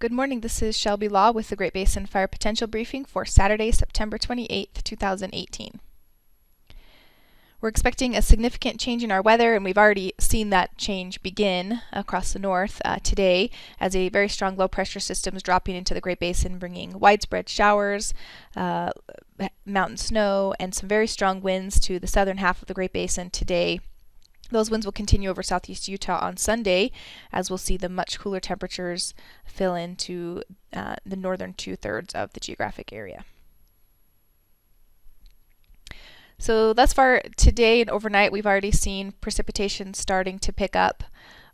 Good morning, this is Shelby Law with the Great Basin Fire Potential Briefing for Saturday, September 28th, 2018. We're expecting a significant change in our weather, and we've already seen that change begin across the north today as a very strong low pressure system is dropping into the Great Basin, bringing widespread showers, mountain snow, and some very strong winds to the southern half of the Great Basin today. Those winds will continue over southeast Utah on Sunday, as we'll see the much cooler temperatures fill into the northern two-thirds of the geographic area. So thus far today and overnight, we've already seen precipitation starting to pick up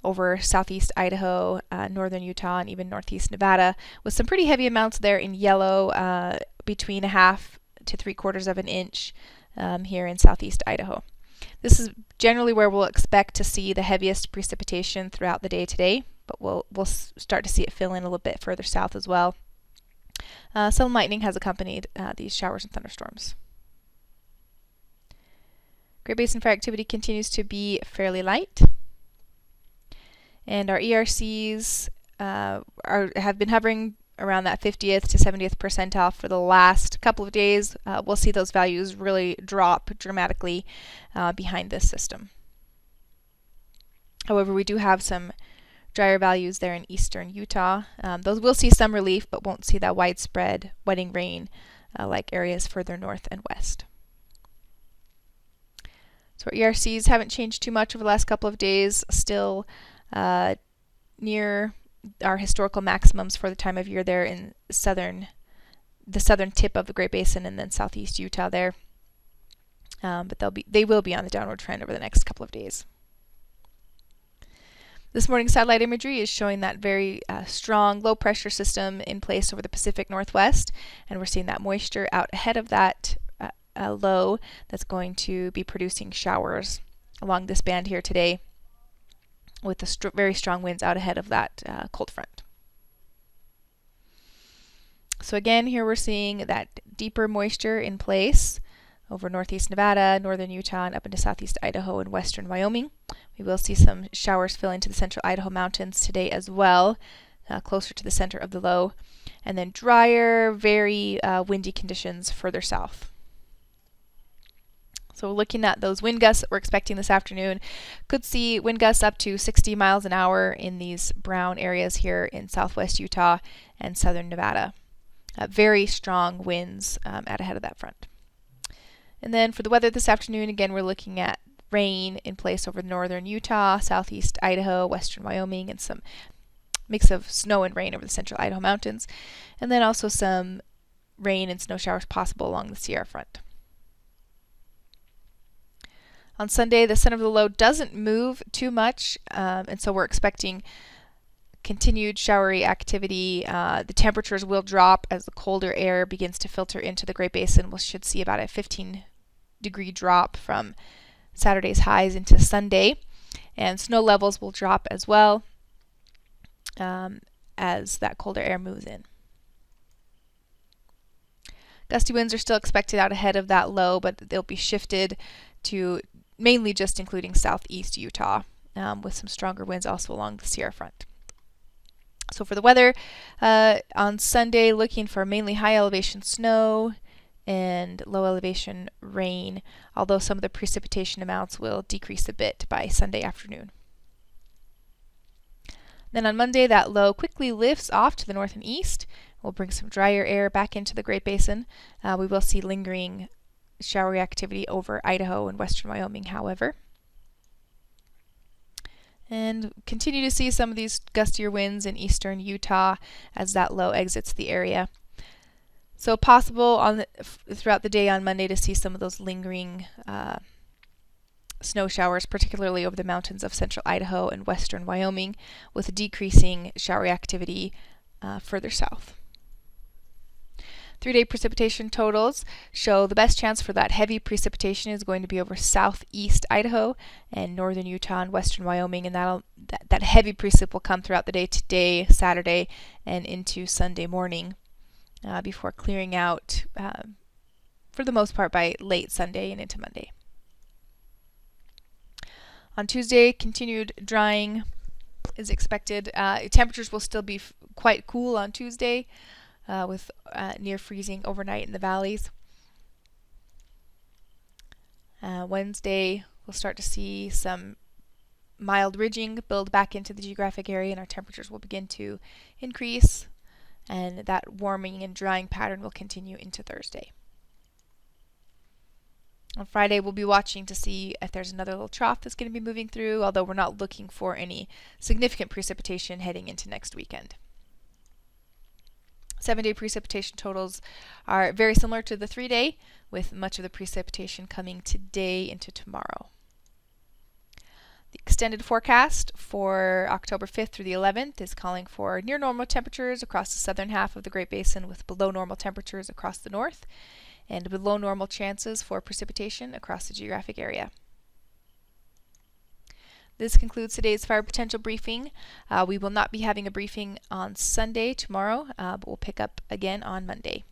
over southeast Idaho, northern Utah, and even northeast Nevada, with some pretty heavy amounts there in yellow, between 1/2 to 3/4 of an inch here in southeast Idaho. This is generally where we'll expect to see the heaviest precipitation throughout the day today, but we'll start to see it fill in a little bit further south as well. Some lightning has accompanied these showers and thunderstorms. Great Basin fire activity continues to be fairly light, and our ERCs have been hovering around that 50th to 70th percentile for the last couple of days. We'll see those values really drop dramatically behind this system. However, we do have some drier values there in eastern Utah. Those will see some relief, but won't see that widespread wetting rain like areas further north and west. So our ERCs haven't changed too much over the last couple of days, still near our historical maximums for the time of year there in the southern tip of the Great Basin and then southeast Utah there. But they will be on the downward trend over the next couple of days. This morning's satellite imagery is showing that very strong low pressure system in place over the Pacific Northwest, and we're seeing that moisture out ahead of that low that's going to be producing showers along this band here today, with the very strong winds out ahead of that cold front. So again, here we're seeing that deeper moisture in place over northeast Nevada, northern Utah, and up into southeast Idaho and western Wyoming. We will see some showers fill into the central Idaho mountains today as well, closer to the center of the low, and then drier, very windy conditions further south. So looking at those wind gusts that we're expecting this afternoon, could see wind gusts up to 60 miles an hour in these brown areas here in southwest Utah and southern Nevada. Very strong winds out ahead of that front. And then for the weather this afternoon, again, we're looking at rain in place over northern Utah, southeast Idaho, western Wyoming, and some mix of snow and rain over the central Idaho mountains. And then also some rain and snow showers possible along the Sierra front. On Sunday, the center of the low doesn't move too much, and so we're expecting continued showery activity. The temperatures will drop as the colder air begins to filter into the Great Basin. We should see about a 15-degree drop from Saturday's highs into Sunday, and snow levels will drop as well as that colder air moves in. Gusty winds are still expected out ahead of that low, but they'll be shifted to mainly just including southeast Utah, with some stronger winds also along the Sierra front. So for the weather, on Sunday, looking for mainly high elevation snow and low elevation rain, although some of the precipitation amounts will decrease a bit by Sunday afternoon. Then on Monday, that low quickly lifts off to the north and east. We'll bring some drier air back into the Great Basin. We will see lingering showery activity over Idaho and western Wyoming, however. And continue to see some of these gustier winds in eastern Utah as that low exits the area. So possible throughout the day on Monday to see some of those lingering snow showers, particularly over the mountains of central Idaho and western Wyoming, with decreasing showery activity further south. 3-day precipitation totals show the best chance for that heavy precipitation is going to be over southeast Idaho and northern Utah and western Wyoming, and that heavy precip will come throughout the day today, Saturday, and into Sunday morning before clearing out for the most part by late Sunday and into Monday. On Tuesday, continued drying is expected. Temperatures will still be quite cool on Tuesday, with near freezing overnight in the valleys. Wednesday, we'll start to see some mild ridging build back into the geographic area, and our temperatures will begin to increase, and that warming and drying pattern will continue into Thursday. On Friday, we'll be watching to see if there's another little trough that's going to be moving through, although we're not looking for any significant precipitation heading into next weekend. 7-day precipitation totals are very similar to the 3-day, with much of the precipitation coming today into tomorrow. The extended forecast for October 5th through the 11th is calling for near normal temperatures across the southern half of the Great Basin, with below normal temperatures across the north, and below normal chances for precipitation across the geographic area. This concludes today's fire potential briefing. We will not be having a briefing on Sunday tomorrow, but we'll pick up again on Monday.